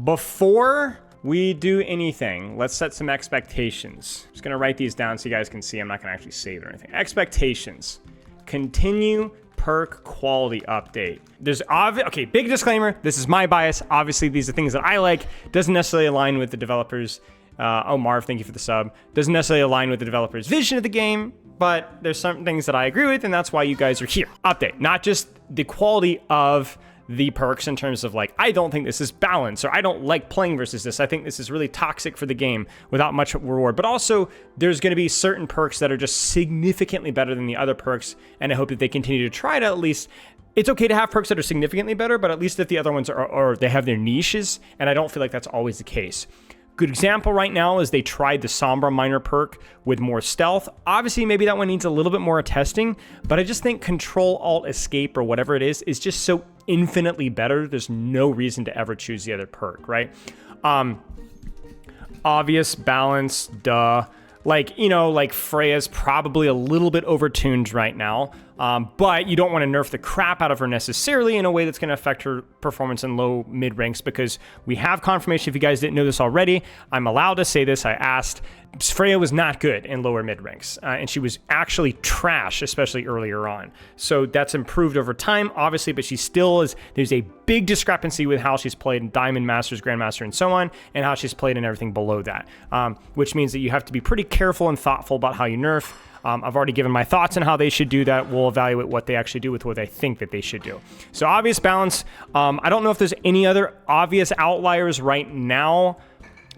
Before we do anything, let's set some expectations. I'm just gonna write these down so you guys can see. I'm not gonna actually save it or anything. Expectations. Continue perk quality update. There's okay, big disclaimer. This is my bias. Obviously, these are things that I like. Doesn't necessarily align with the developers. Oh, Marv, thank you for the sub. Doesn't necessarily align with the developer's vision of the game, but there's some things that I agree with, and that's why you guys are here. Update, not just the quality of the perks in terms of like, I don't think this is balanced, or I don't like playing versus this. I think this is really toxic for the game without much reward. But also, there's going to be certain perks that are just significantly better than the other perks, and I hope that they continue to try to at least... It's okay to have perks that are significantly better, but at least if the other ones are, or they have their niches, and I don't feel like that's always the case. Good example right now is they tried the Sombra Miner perk with more stealth. Obviously, maybe that one needs a little bit more testing, but I just think Control Alt Escape or whatever it is just so infinitely better. There's no reason to ever choose the other perk, right? Obvious balance, duh. Like, you know, like Freya's probably a little bit overtuned right now, but you don't want to nerf the crap out of her necessarily in a way that's going to affect her performance in low mid ranks, because we have confirmation. If you guys didn't know this already, I'm allowed to say this. I asked. Freya was not good in lower mid ranks, and she was actually trash, especially earlier on. So that's improved over time, obviously, but she still is. There's a big discrepancy with how she's played in Diamond, Masters, Grandmaster, and so on, and how she's played in everything below that, which means that you have to be pretty careful and thoughtful about how you nerf. I've already given my thoughts on how they should do that. We'll evaluate what they actually do with what I think that they should do. So obvious balance. I don't know if there's any other obvious outliers right now.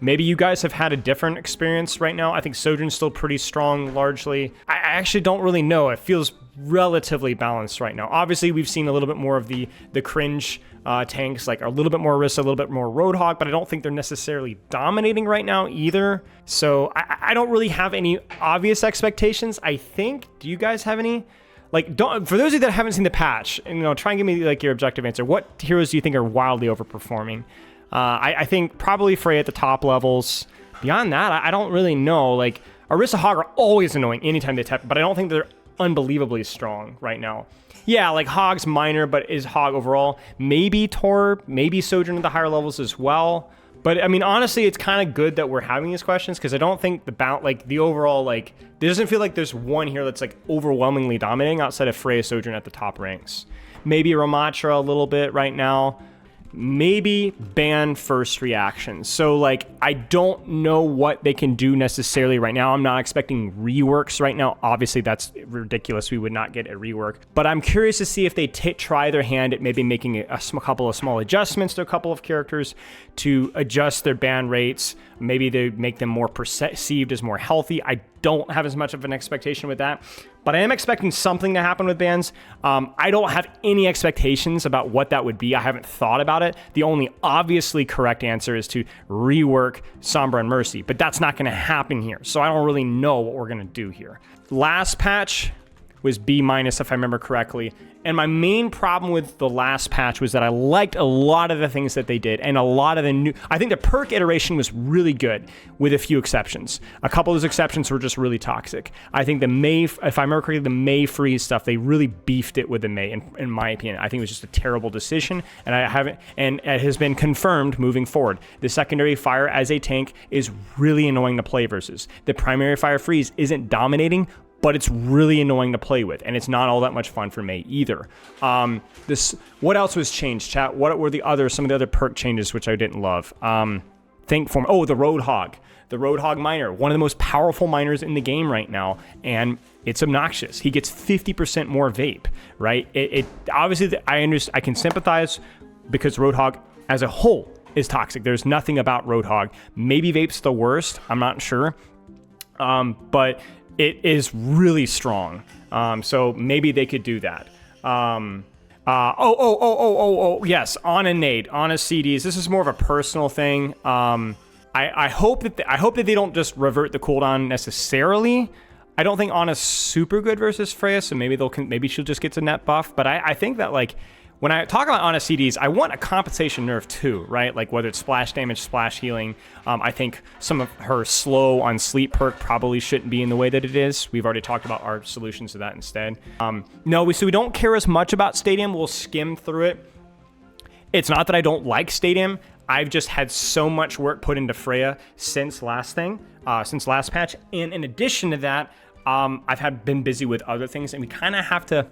Maybe you guys have had a different experience right now. I think Sojourn's still pretty strong, largely. I actually don't really know. It feels relatively balanced right now. Obviously, we've seen a little bit more of the cringe tanks, like a little bit more Orisa, a little bit more Roadhog, but I don't think they're necessarily dominating right now either. So I don't really have any obvious expectations, I think. Do you guys have any? Like, for those of you that haven't seen the patch, and, you know, try and give me like your objective answer. What heroes do you think are wildly overperforming? I think probably Freya at the top levels. Beyond that, I don't really know. Like, Orisa Hog are always annoying anytime they tap, but I don't think they're unbelievably strong right now. Yeah, like Hog's minor, but is Hog overall? Maybe Tor, maybe Sojourn at the higher levels as well. But I mean, honestly, it's kind of good that we're having these questions, because I don't think the overall, like, it doesn't feel like there's one here that's like overwhelmingly dominating outside of Freya, Sojourn at the top ranks. Maybe Ramatra a little bit right now. Maybe ban first reactions. So like, I don't know what they can do necessarily right now. I'm not expecting reworks right now. Obviously that's ridiculous. We would not get a rework, but I'm curious to see if they try their hand at maybe making a couple of small adjustments to a couple of characters to adjust their ban rates. Maybe they make them more perceived as more healthy. I don't have as much of an expectation with that, but I am expecting something to happen with bans. I don't have any expectations about what that would be. I haven't thought about it. The only obviously correct answer is to rework Sombra and Mercy, but that's not going to happen here. So I don't really know what we're going to do here. Last patch was B-, if I remember correctly. And my main problem with the last patch was that I liked a lot of the things that they did, and a lot of the new... I think the perk iteration was really good, with a few exceptions. A couple of those exceptions were just really toxic. I think the May, if I remember correctly, the May freeze stuff, they really beefed it with the May, in my opinion. I think it was just a terrible decision, and it has been confirmed moving forward. The secondary fire as a tank is really annoying to play versus. The primary fire freeze isn't dominating, but it's really annoying to play with, and it's not all that much fun for May either. What else was changed, chat? What were some of the other perk changes which I didn't love? The Roadhog. The Roadhog miner, one of the most powerful miners in the game right now, and it's obnoxious. He gets 50% more vape, right? Obviously, I can sympathize, because Roadhog as a whole is toxic. There's nothing about Roadhog. Maybe vape's the worst, I'm not sure. But it is really strong. So maybe they could do that. Yes, on a nade, on a CDs. This is more of a personal thing. I hope that they don't just revert the cooldown necessarily. I don't think Anna's super good versus Freya, so maybe she'll just get a net buff. But I think that, like, when I talk about Ana CDs, I want a compensation nerf too, right? Like whether it's splash damage, splash healing. I think some of her slow on sleep perk probably shouldn't be in the way that it is. We've already talked about our solutions to that instead. So we don't care as much about Stadium. We'll skim through it. It's not that I don't like Stadium. I've just had so much work put into Freya since last patch. And in addition to that, I've been busy with other things, and we kind of have to,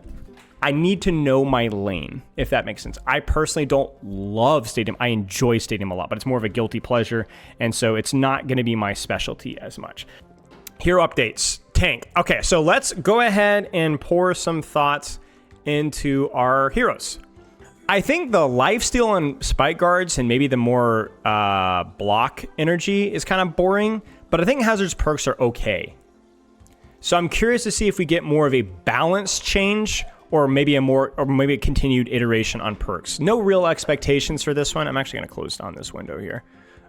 I need to know my lane, if that makes sense. I personally don't love Stadium. I enjoy Stadium a lot, but it's more of a guilty pleasure, and so it's not going to be my specialty as much. Hero updates. Tank. Okay, so let's go ahead and pour some thoughts into our heroes. I think the lifesteal on Spike Guards and maybe the more block energy is kind of boring, but I think Hazard's perks are okay. So I'm curious to see if we get more of a balance change or maybe a continued iteration on perks. No real expectations for this one. I'm actually going to close down this window here.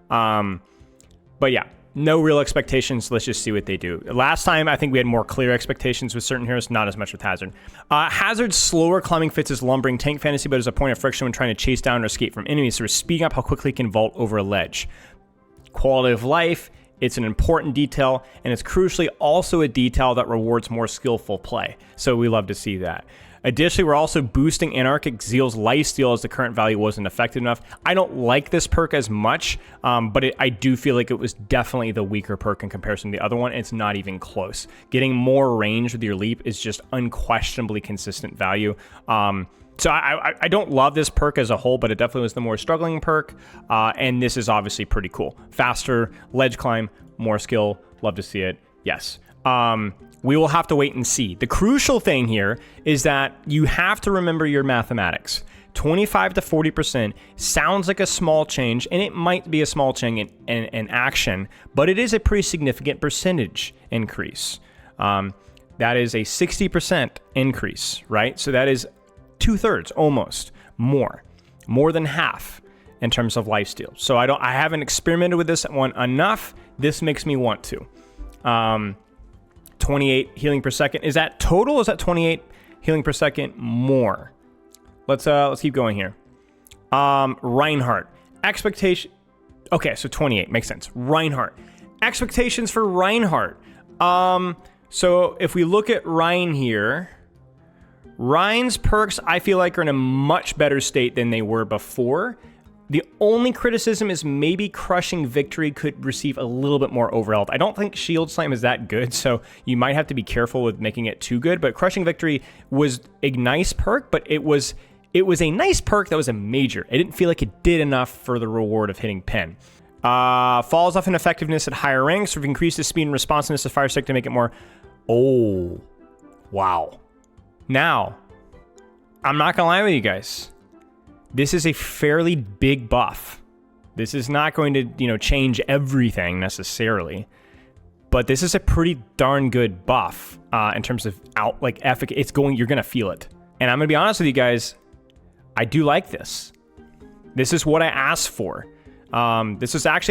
But yeah, no real expectations. Let's just see what they do. Last time, I think we had more clear expectations with certain heroes, not as much with Hazard. Hazard's slower climbing fits his lumbering tank fantasy, but is a point of friction when trying to chase down or escape from enemies, so we're speeding up how quickly he can vault over a ledge. Quality of life, it's an important detail, and it's crucially also a detail that rewards more skillful play, so we love to see that. Additionally, we're also boosting Anarchic Zeal's lifesteal as the current value wasn't effective enough. I don't like this perk as much, but I do feel like it was definitely the weaker perk in comparison to the other one. It's not even close. Getting more range with your leap is just unquestionably consistent value. So I don't love this perk as a whole, but it definitely was the more struggling perk, and this is obviously pretty cool. Faster ledge climb, more skill, love to see it, yes. We will have to wait and see. The crucial thing here is that you have to remember your mathematics. 25 to 40% sounds like a small change, and it might be a small change in action, but it is a pretty significant percentage increase. That is a 60% increase, right? So that is 2/3, almost, more than half in terms of lifesteal. So I haven't experimented with this one enough. This makes me want to. 28 healing per second. Is that total? Is that 28 healing per second more? Let's keep going here. Reinhardt. Expectation. Okay, so 28 makes sense. Reinhardt. Expectations for Reinhardt. So if we look at Rein here, Rein's perks I feel like are in a much better state than they were before. The only criticism is maybe Crushing Victory could receive a little bit more overhealth. I don't think Shield Slam is that good, so you might have to be careful with making it too good. But Crushing Victory was a nice perk, but it was a nice perk that was a major. It didn't feel like it did enough for the reward of hitting Pen. Falls off in effectiveness at higher ranks, so we've increased the speed and responsiveness of Fire Stick to make it more... Oh, wow. Now, I'm not gonna lie with you guys. This is a fairly big buff. This is not going to, change everything necessarily, but this is a pretty darn good buff in terms of efficacy. You're gonna feel it. And I'm gonna be honest with you guys, I do like this. This is what I asked for. I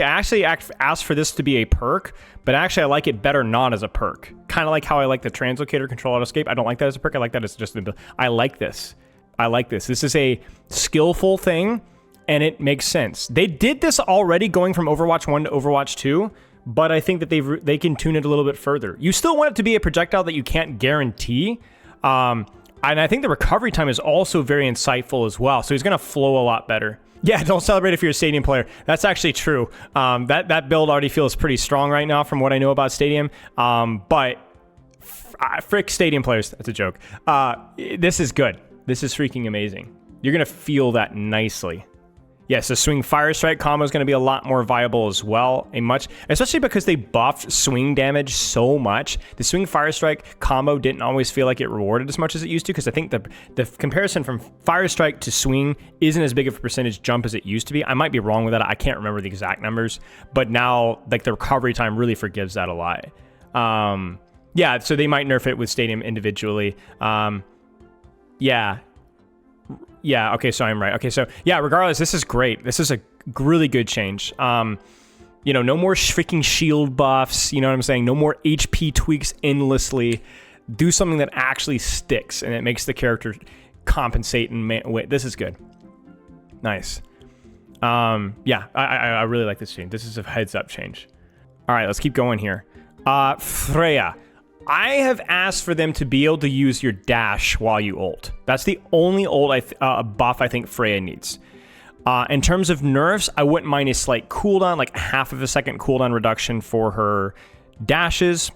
actually asked for this to be a perk, but actually I like it better not as a perk. Kind of like how I like the Translocator Control Auto Escape. I don't like that as a perk. I like that as just I like this. I like this. This is a skillful thing, and it makes sense. They did this already going from Overwatch 1 to Overwatch 2, but I think that they can tune it a little bit further. You still want it to be a projectile that you can't guarantee, and I think the recovery time is also very insightful as well, so he's going to flow a lot better. Yeah, don't celebrate if you're a Stadium player. That's actually true. That build already feels pretty strong right now from what I know about Stadium, but frick Stadium players. That's a joke. This is good. This is freaking amazing. You're going to feel that nicely. Yes, the Swing Fire Strike combo is going to be a lot more viable as well. Especially because they buffed swing damage so much. The Swing Fire Strike combo didn't always feel like it rewarded as much as it used to, because I think the comparison from Fire Strike to Swing isn't as big of a percentage jump as it used to be. I might be wrong with that. I can't remember the exact numbers, but now the recovery time really forgives that a lot. Yeah, so they might nerf it with Stadium individually. Yeah, okay, so I'm right. Okay, so yeah, regardless, this is great. This is a really good change. No more freaking shield buffs, you know what I'm saying? No more HP tweaks endlessly. Do something that actually sticks, and it makes the character compensate and wait. This is good. Nice. Yeah, I really like this change. This is a heads-up change. All right, let's keep going here. Freya. I have asked for them to be able to use your dash while you ult. That's the only ult buff I think Freya needs. In terms of nerfs, I wouldn't mind a slight cooldown, like half of a second cooldown reduction for her dashes.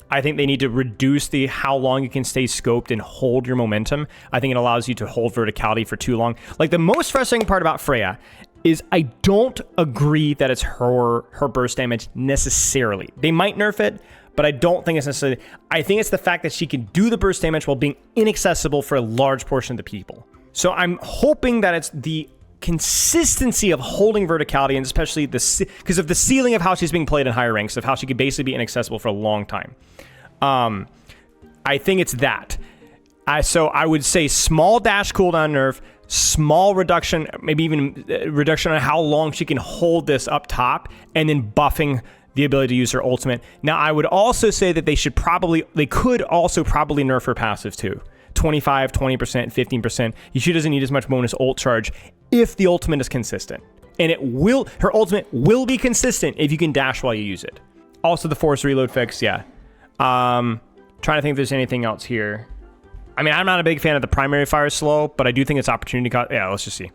I think they need to reduce the how long you can stay scoped and hold your momentum. I think it allows you to hold verticality for too long. Like, the most frustrating part about Freja is I don't agree that it's her burst damage necessarily. They might nerf it, but I don't think it's necessarily. I think it's the fact that she can do the burst damage while being inaccessible for a large portion of the people. So I'm hoping that it's the consistency of holding verticality, and especially because of the ceiling of how she's being played in higher ranks, of how she could basically be inaccessible for a long time. I think it's that. So I would say small dash cooldown nerf, small reduction, maybe even reduction on how long she can hold this up top, and then buffing the ability to use her ultimate. Now, I would also say that they could also probably nerf her passive too. 25, 20%, 15%. She doesn't need as much bonus ult charge if the ultimate is consistent. And her ultimate will be consistent if you can dash while you use it. Also, the force reload fix, yeah. Trying to think if there's anything else here. I mean, I'm not a big fan of the primary fire slow, but I do think it's opportunity cost. Yeah, let's just see.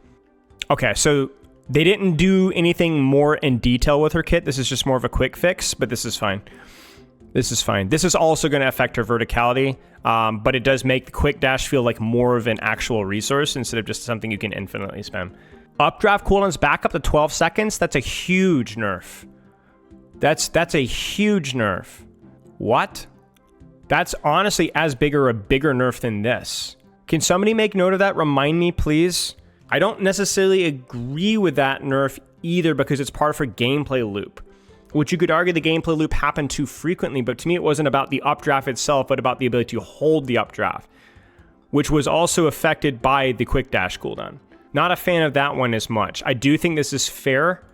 Okay, so they didn't do anything more in detail with her kit. This is just more of a quick fix, but this is fine. This is fine. This is also going to affect her verticality, but it does make the quick dash feel like more of an actual resource instead of just something you can infinitely spam. Updraft cooldowns back up to 12 seconds. That's a huge nerf. That's a huge nerf. What? That's honestly as big or a bigger nerf than this. Can somebody make note of that? Remind me, please. I don't necessarily agree with that nerf either because it's part of her gameplay loop, which you could argue the gameplay loop happened too frequently, but to me it wasn't about the updraft itself, but about the ability to hold the updraft, which was also affected by the quick dash cooldown. Not a fan of that one as much. I do think this is fair.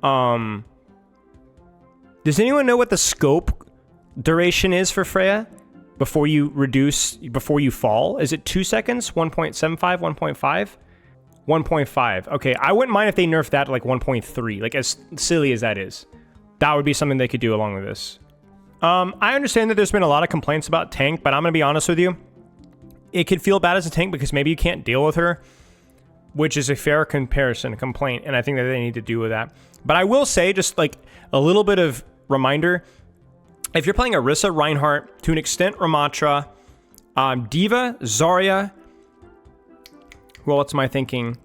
Does anyone know what the scope duration is for Freja before you fall? Is it 2 seconds? 1.75, 1.5? 1.5. Okay, I wouldn't mind if they nerfed that to like 1.3, like as silly as that is. That would be something they could do along with this. I understand that there's been a lot of complaints about tank, but I'm going to be honest with you. It could feel bad as a tank because maybe you can't deal with her, which is a fair complaint, and I think that they need to do with that. But I will say, just like a little bit of reminder, if you're playing Orisa, Reinhardt, to an extent Ramatra, D.Va, Zarya, well, what's my thinking?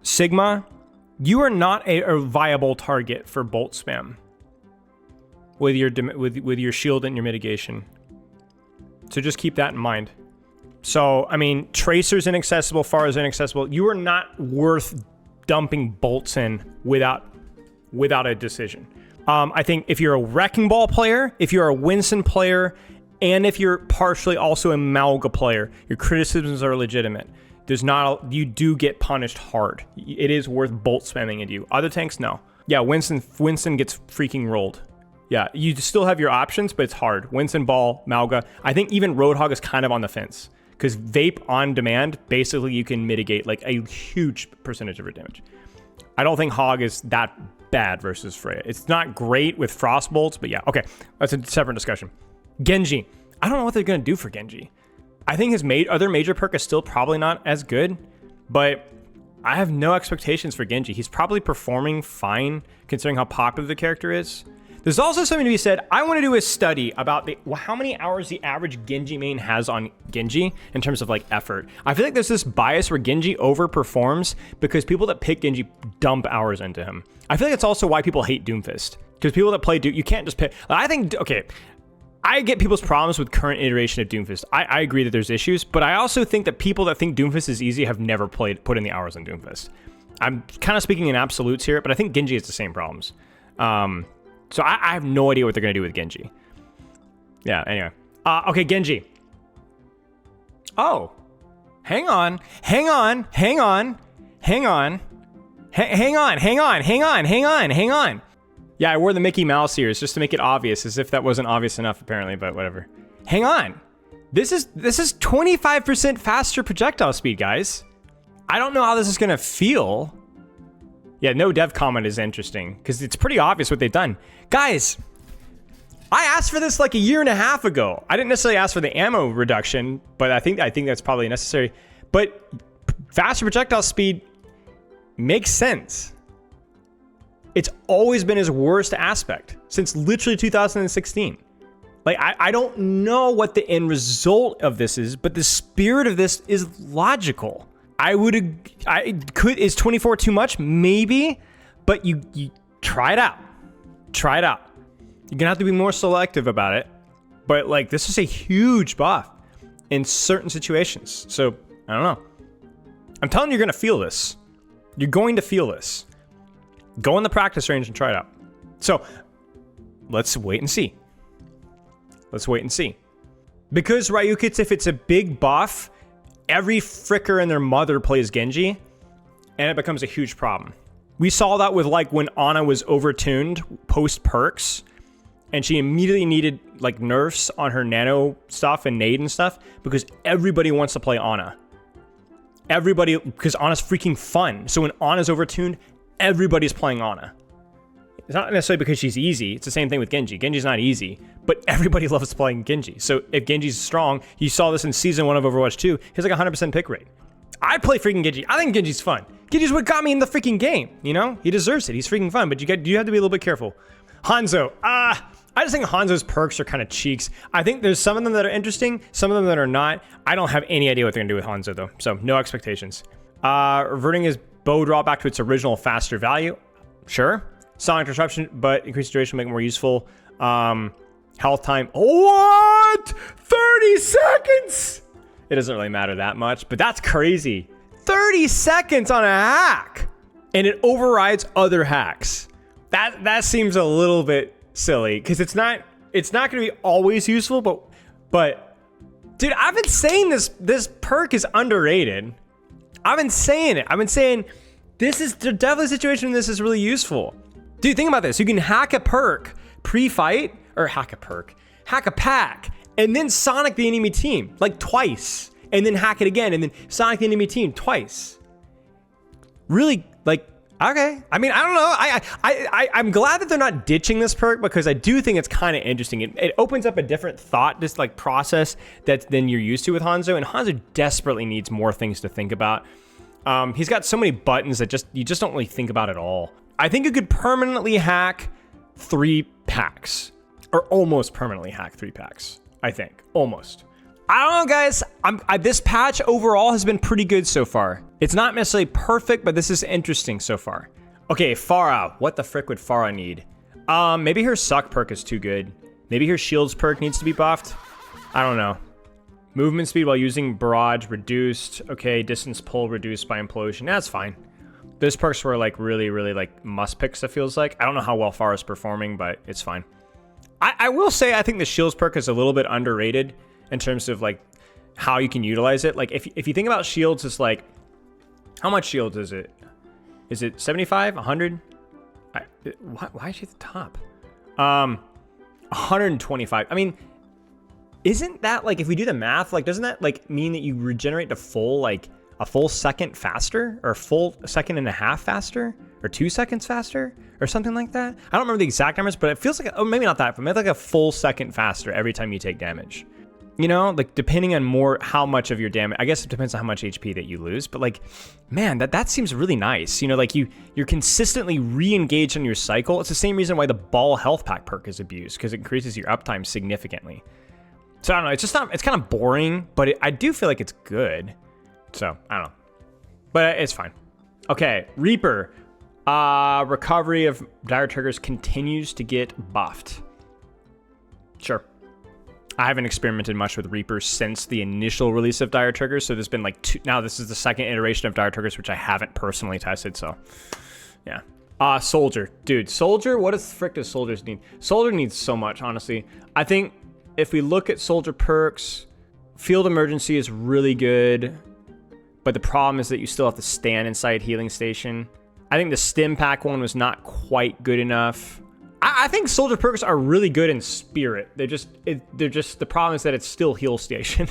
Sigma, you are not a viable target for bolt spam with your shield and your mitigation. So just keep that in mind. So, I mean, Tracer's inaccessible, Pharah's inaccessible. You are not worth dumping bolts in without a decision. I think if you're a Wrecking Ball player, if you're a Winston player, and if you're partially also a Malga player, your criticisms are legitimate. You do get punished hard. It is worth bolt spamming into you. Other tanks, no. Yeah, Winston gets freaking rolled. Yeah, you still have your options, but it's hard. Winston, Ball, Malga. I think even Roadhog is kind of on the fence. Because Vape on demand, basically you can mitigate like a huge percentage of her damage. I don't think Hog is that bad versus Freja. It's not great with Frost Bolts, but yeah, okay. That's a separate discussion. Genji. I don't know what they're going to do for Genji. I think his other major perk is still probably not as good, but I have no expectations for Genji. He's probably performing fine considering how popular the character is. There's also something to be said. I want to do a study about how many hours the average Genji main has on Genji in terms of like effort. I feel like there's this bias where Genji overperforms because people that pick Genji dump hours into him. I feel like it's also why people hate Doomfist, because people that play Doom, you can't just pick. I think, okay, I get people's problems with current iteration of Doomfist. I agree that there's issues, but I also think that people that think Doomfist is easy have never put in the hours on Doomfist. I'm kind of speaking in absolutes here, but I think Genji has the same problems. So I have no idea what they're going to do with Genji. Yeah, anyway. Okay, Genji. Oh. Hang on. Yeah, I wore the Mickey Mouse ears just to make it obvious, as if that wasn't obvious enough, apparently, but whatever. Hang on. This is 25% faster projectile speed, guys. I don't know how this is going to feel. Yeah, no dev comment is interesting, because it's pretty obvious what they've done. Guys, I asked for this like a year and a half ago. I didn't necessarily ask for the ammo reduction, but I think that's probably necessary. But Faster projectile speed makes sense. It's always been his worst aspect since literally 2016. Like, I don't know what the end result of this is, but the spirit of this is logical. Is 24 too much? Maybe, but you try it out. Try it out. You're gonna have to be more selective about it, but like, this is a huge buff in certain situations. So I don't know. I'm telling you, you're gonna feel this. You're going to feel this. Go in the practice range and try it out. So let's wait and see. Let's wait and see. Because Ryukits, if it's a big buff, every fricker and their mother plays Genji, and it becomes a huge problem. We saw that with like when Ana was overtuned post perks, and she immediately needed like nerfs on her nano stuff and nade and stuff because everybody wants to play Ana. Everybody, because Ana's freaking fun. So when Ana's overtuned, everybody's playing Ana. It's not necessarily because she's easy. It's the same thing with Genji. Genji's not easy, but everybody loves playing Genji. So if Genji's strong, you saw this in season 1 of Overwatch 2, he has like 100% pick rate. I play freaking Genji. I think Genji's fun. Genji's what got me in the freaking game, you know? He deserves it. He's freaking fun, but you have to be a little bit careful. Hanzo. I just think Hanzo's perks are kind of cheeks. I think there's some of them that are interesting, some of them that are not. I don't have any idea what they're gonna do with Hanzo though, so no expectations. Reverting his bow draw back to its original faster value. Sure. Sonic disruption, but increased duration will make it more useful. Health time. What? 30 seconds? It doesn't really matter that much, but that's crazy. 30 seconds on a hack. And it overrides other hacks. That seems a little bit silly because it's not gonna be always useful, but dude, I've been saying this perk is underrated. I've been saying it. I've been saying this is definitely a situation this is really useful. Dude, think about this. You can hack a perk pre-fight, or hack a pack, and then Sonic the enemy team, like twice, and then hack it again, and then Sonic the enemy team twice. Really, like, okay. I mean, I don't know. I'm glad that they're not ditching this perk because I do think it's kind of interesting. It opens up a different thought, just like process than you're used to with Hanzo, and Hanzo desperately needs more things to think about. He's got so many buttons that you just don't really think about at all. I think you could permanently hack 3 packs, or almost permanently hack 3 packs. I think almost. I don't know, guys. This patch overall has been pretty good so far. It's not necessarily perfect, but this is interesting so far. Okay, Farah. What the frick would Farah need? Maybe her suck perk is too good. Maybe her shields perk needs to be buffed. I don't know. Movement speed while using barrage reduced. Okay, distance pull reduced by implosion. That's fine. Those perks were like really, really like must picks, it feels like. I don't know how well Farah's performing, but it's fine. I will say I think the shields perk is a little bit underrated in terms of like how you can utilize it. Like if you think about shields, it's like, how much shields is it? Is it 75, 100? Why is she at the top? 125. I mean, isn't that like, if we do the math, like doesn't that like mean that you regenerate to full like a full second faster, or a full second and a half faster, or 2 seconds faster, or something like that? I don't remember the exact numbers, but it feels like, oh, maybe not that, but maybe like a full second faster every time you take damage. You know, like depending on how much of your damage, I guess it depends on how much HP that you lose, but like, man, that seems really nice. You know, like you're consistently re-engaged on your cycle. It's the same reason why the ball health pack perk is abused, because it increases your uptime significantly. So I don't know, it's just not, it's kind of boring, but I do feel like it's good. So, I don't know. But it's fine. Okay, Reaper. Recovery of dire triggers continues to get buffed. Sure. I haven't experimented much with Reaper since the initial release of dire triggers, so there's been like 2... Now this is the second iteration of dire triggers, which I haven't personally tested, so... Yeah. Soldier. Dude, Soldier, what the frick does Soldiers need? Soldier needs so much, honestly. I think if we look at Soldier perks, Field Emergency is really good. But the problem is that you still have to stand inside healing station. I think the stim pack one was not quite good enough. I think soldier perks are really good in spirit. They're just the problem is that it's still heal station.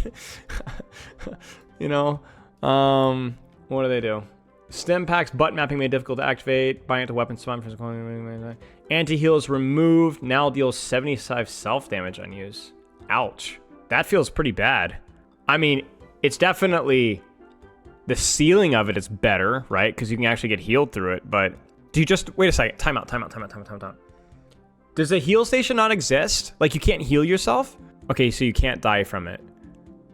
You know, what do they do? Stim packs button mapping made difficult to activate. Buying it to weapon spawn. Anti-heal is removed. Now deals 75 self damage on use. Ouch. That feels pretty bad. I mean, it's definitely The ceiling of it is better, right? Because you can actually get healed through it. But do you just... Wait a second. Time out. Does the heal station not exist? Like, you can't heal yourself? Okay, so you can't die from it.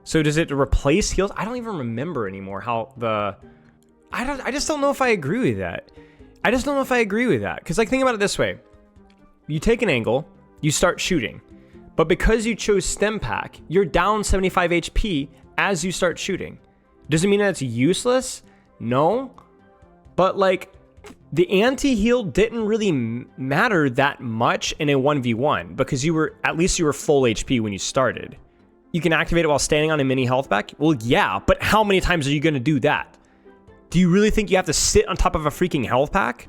So does it replace heals? I don't even remember anymore how the... I just don't know if I agree with that. Because, like, think about it this way. You take an angle, you start shooting. But because you chose stem pack, you're down 75 HP as you start shooting. Does it mean that it's useless? No. But, like, the anti-heal didn't really matter that much in a 1v1 because at least you were full HP when you started. You can activate it while standing on a mini health pack? Well, yeah, but how many times are you going to do that? Do you really think you have to sit on top of a freaking health pack?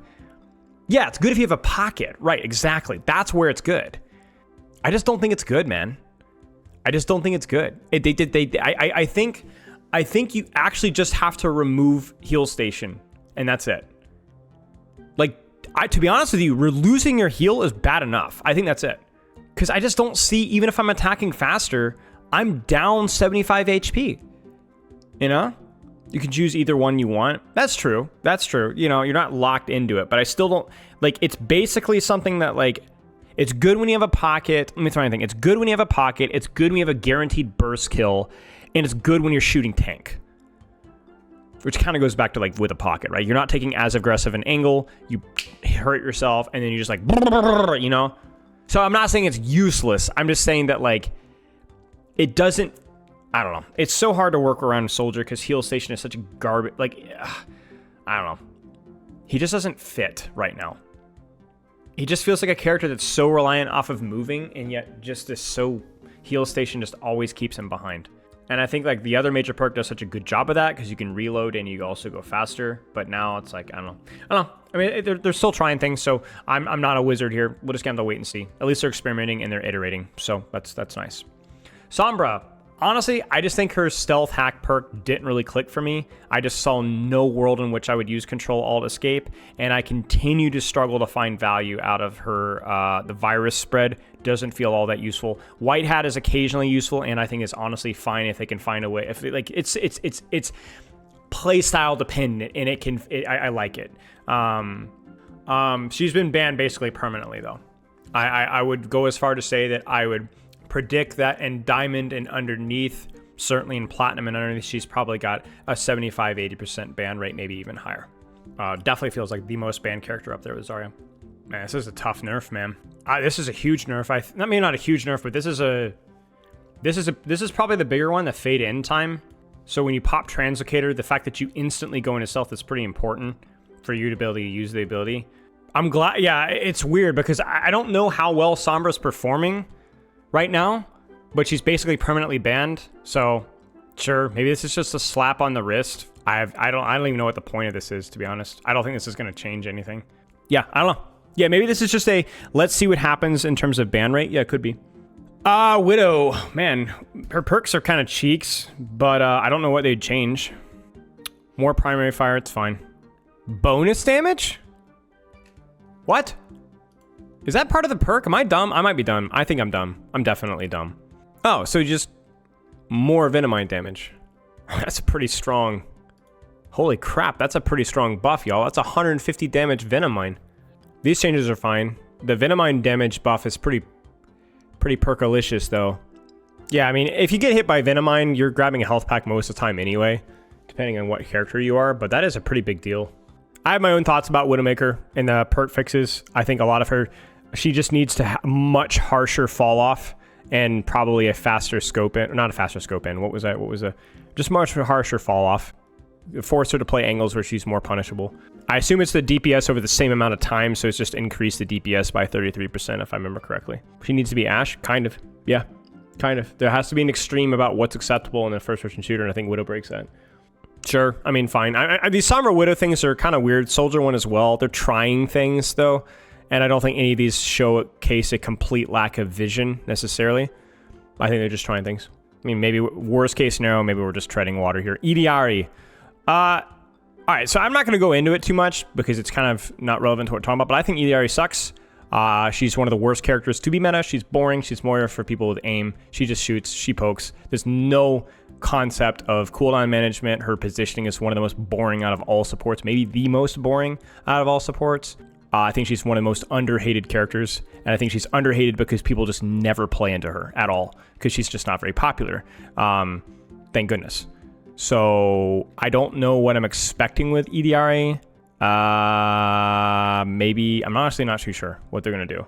Yeah, it's good if you have a pocket. Right, exactly. That's where it's good. I just don't think it's good, man. I just don't think it's good. I think you actually just have to remove heal station, and that's it. Like, to be honest with you, losing your heal is bad enough. I think that's it. Because I just don't see, even if I'm attacking faster, I'm down 75 HP. You know? You can choose either one you want. That's true. You know, you're not locked into it, but I still don't... Like, it's basically something that, like... It's good when you have a pocket. Let me try anything. It's good when you have a pocket. It's good when you have a guaranteed burst kill. And it's good when you're shooting tank. Which kind of goes back to, like, with a pocket, right? You're not taking as aggressive an angle. You hurt yourself, and then you just, like... You know? So I'm not saying it's useless. I'm just saying that, like... It doesn't... I don't know. It's so hard to work around Soldier because heal station is such a garbage... Like, I don't know. He just doesn't fit right now. He just feels like a character that's so reliant off of moving, and yet just is so... Heal station just always keeps him behind. And I think, like, the other major perk does such a good job of that because you can reload and you also go faster. But now it's like, I don't know. I mean, they're still trying things, so I'm not a wizard here. We'll just kind of wait and see. At least they're experimenting and they're iterating, so that's nice. Sombra. Honestly, I just think her stealth hack perk didn't really click for me. I just saw no world in which I would use Control Alt Escape, and I continue to struggle to find value out of her. The virus spread doesn't feel all that useful. White Hat is occasionally useful, and I think it's honestly fine if they can find a way. If like it's play style dependent, and I like it. She's been banned basically permanently though. I would go as far to say that I would predict that in Diamond and underneath, certainly in Platinum and underneath, she's probably got a 75-80% ban rate, maybe even higher. Definitely feels like the most banned character up there with Zarya. Man, this is a tough nerf, man. This is a huge nerf. Maybe not a huge nerf, but this is probably the bigger one, the fade in time. So when you pop Translocator, the fact that you instantly go into stealth is pretty important for you to be able to use the ability. I'm glad. Yeah, it's weird because I don't know how well Sombra's performing right now, but she's basically permanently banned. So sure, maybe this is just a slap on the wrist. I don't even know what the point of this is, to be honest. I don't think this is going to change anything. Yeah, I don't know. Yeah, maybe this is just a let's see what happens in terms of ban rate. Yeah, it could be. Widow, man, her perks are kind of cheeks, but I don't know what they'd change. More primary fire, it's fine. Bonus damage? What? Is that part of the perk? Am I dumb? I might be dumb. I think I'm dumb. I'm definitely dumb. Oh, so just more Venomine damage. That's pretty strong. Holy crap, that's a pretty strong buff, y'all. That's 150 damage Venomine. These changes are fine. The Venomine damage buff is pretty perkalicious, though. Yeah, I mean, if you get hit by Venomine, you're grabbing a health pack most of the time anyway, depending on what character you are, but that is a pretty big deal. I have my own thoughts about Widowmaker and the perk fixes. I think a lot of her... She just needs to have much harsher fall off and probably a faster scope in. Not a faster scope in. What was that? Just much harsher fall off. Force her to play angles where she's more punishable. I assume it's the DPS over the same amount of time, so it's just increased the DPS by 33% if I remember correctly. She needs to be Ashe? Kind of. Yeah, kind of. There has to be an extreme about what's acceptable in a first-person shooter, and I think Widow breaks that. Sure, I mean, fine. These Sombra Widow things are kind of weird. Soldier one as well. They're trying things, though. And I don't think any of these showcase a complete lack of vision, necessarily. I think they're just trying things. I mean, maybe worst case scenario, maybe we're just treading water here. Ediari. Alright, so I'm not going to go into it too much, because it's kind of not relevant to what we're talking about, but I think Ediari sucks. She's one of the worst characters to be meta. She's boring. She's more for people with aim. She just shoots. She pokes. There's no concept of cooldown management. Her positioning is one of the most boring out of all supports, maybe the most boring out of all supports. I think she's one of the most underhated characters, and I think she's underhated because people just never play into her at all because she's just not very popular. Thank goodness. So I don't know what I'm expecting with EDRA. Maybe, I'm honestly not too sure what they're going to do.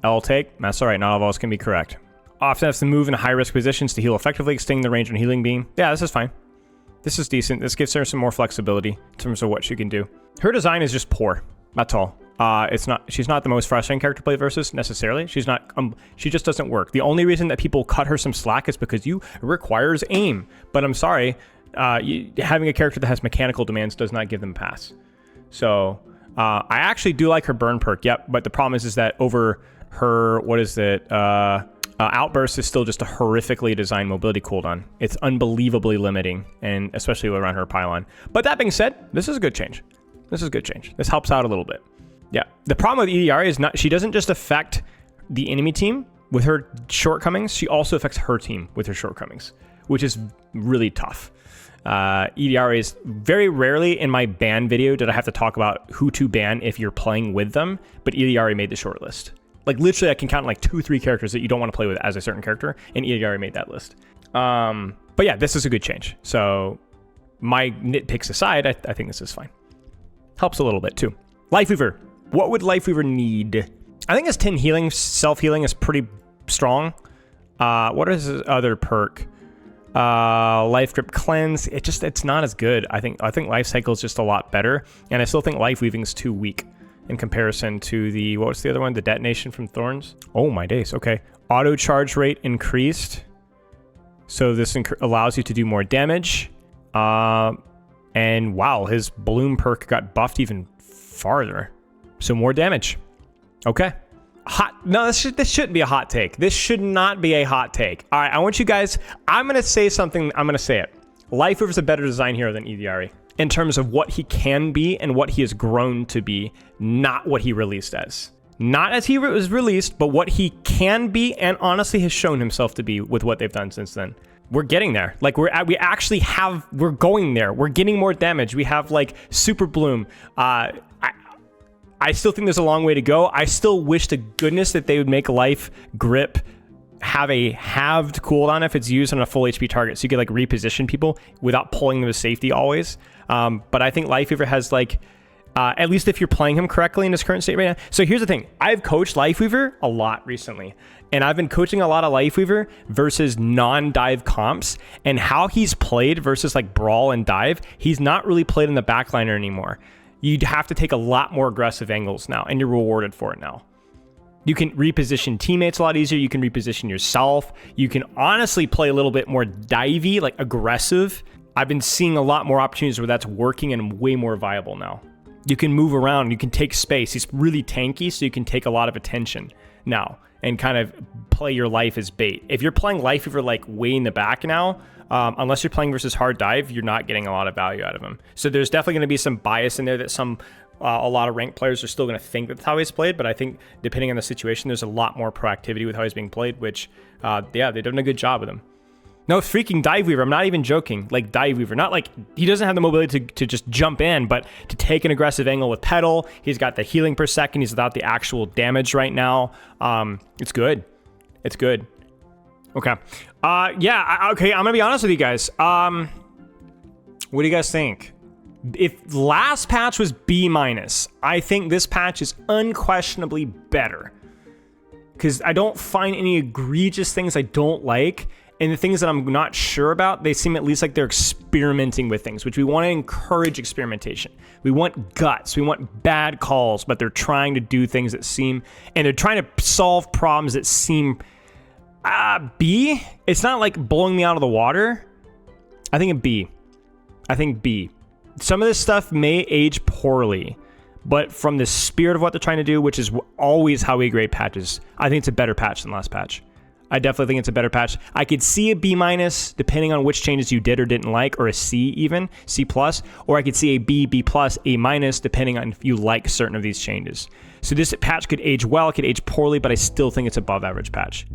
L take, that's all right, not all of us can be correct. Often has to move in high-risk positions to heal effectively, extending the range on healing beam. Yeah, this is fine. This is decent. This gives her some more flexibility in terms of what she can do. Her design is just poor. That's all. She's not the most frustrating character to play versus necessarily. She's not. She just doesn't work. The only reason that people cut her some slack is because it requires aim. But I'm sorry, having a character that has mechanical demands does not give them a pass. So I actually do like her burn perk. Yep. But the problem is that over her, what is it? Outburst is still just a horrifically designed mobility cooldown. It's unbelievably limiting, and especially around her pylon. But that being said, this is a good change. This is a good change. This helps out a little bit. Yeah. The problem with EDR is she doesn't just affect the enemy team with her shortcomings. She also affects her team with her shortcomings, which is really tough. EDR is very rarely in my ban video did I have to talk about who to ban if you're playing with them, but EDR made the short list. Like literally I can count like 2-3 characters that you don't want to play with as a certain character, and EDR made that list. But yeah, this is a good change. So my nitpicks aside, I think this is fine. Helps a little bit too. Lifeweaver. What would Lifeweaver need? I think his 10 healing, self-healing is pretty strong. What is his other perk? Life Grip Cleanse. It's not as good. I think Life Cycle is just a lot better. And I still think Life Weaving is too weak in comparison to the, what was the other one? The Detonation from Thorns. Oh my days. Okay. Auto charge rate increased. So this allows you to do more damage. And wow, his Bloom perk got buffed even farther. So more damage. Okay. No, this shouldn't be a hot take. This should not be a hot take. All right, I want you guys, I'm going to say something. I'm going to say it. Lifeweaver is a better design hero than EDRE in terms of what he can be and what he has grown to be, not what he released as. Not as he was released, but what he can be and honestly has shown himself to be with what they've done since then. We're getting there. Like we're going there. We're getting more damage. We have like Super Bloom. I still think there's a long way to go. I still wish to goodness that they would make Life Grip have a halved cooldown if it's used on a full HP target, so you could like reposition people without pulling them to safety always. But I think Lifeweaver has like, at least if you're playing him correctly in his current state right now. So here's the thing. I've coached Lifeweaver a lot recently, and I've been coaching a lot of Lifeweaver versus non-dive comps, and how he's played versus like Brawl and Dive. He's not really played in the backliner anymore. You'd have to take a lot more aggressive angles now, and you're rewarded for it now. You can reposition teammates a lot easier. You can reposition yourself. You can honestly play a little bit more divey, like aggressive. I've been seeing a lot more opportunities where that's working and way more viable now. You can move around. You can take space. He's really tanky, so you can take a lot of attention now and kind of play your life as bait. If you're playing Lifeweaver like way in the back now, unless you're playing versus hard dive, you're not getting a lot of value out of him. So there's definitely going to be some bias in there that a lot of ranked players are still going to think that's how he's played. But I think depending on the situation, there's a lot more proactivity with how he's being played, which, yeah, they've done a good job with him. No, freaking Dive Weaver. I'm not even joking. Like Dive Weaver. Not like he doesn't have the mobility to just jump in, but to take an aggressive angle with pedal. He's got the healing per second. He's without the actual damage right now. It's good. It's good. Okay. Yeah. Okay. I'm gonna be honest with you guys. What do you guys think? If last patch was B-, I think this patch is unquestionably better, because I don't find any egregious things I don't like, and the things that I'm not sure about, they seem at least like they're experimenting with things, which we want to encourage experimentation. We want guts. We want bad calls, but they're trying to do things that seem, and they're trying to solve problems that seem B. It's not like blowing me out of the water. I think a B. I think B. Some of this stuff may age poorly, but from the spirit of what they're trying to do, which is always how we grade patches, I think it's a better patch than last patch. I definitely think it's a better patch. I could see a B- depending on which changes you did or didn't like, or a C even, C+, or I could see a B, B+, A- depending on if you like certain of these changes. So this patch could age well, it could age poorly, but I still think it's above average patch.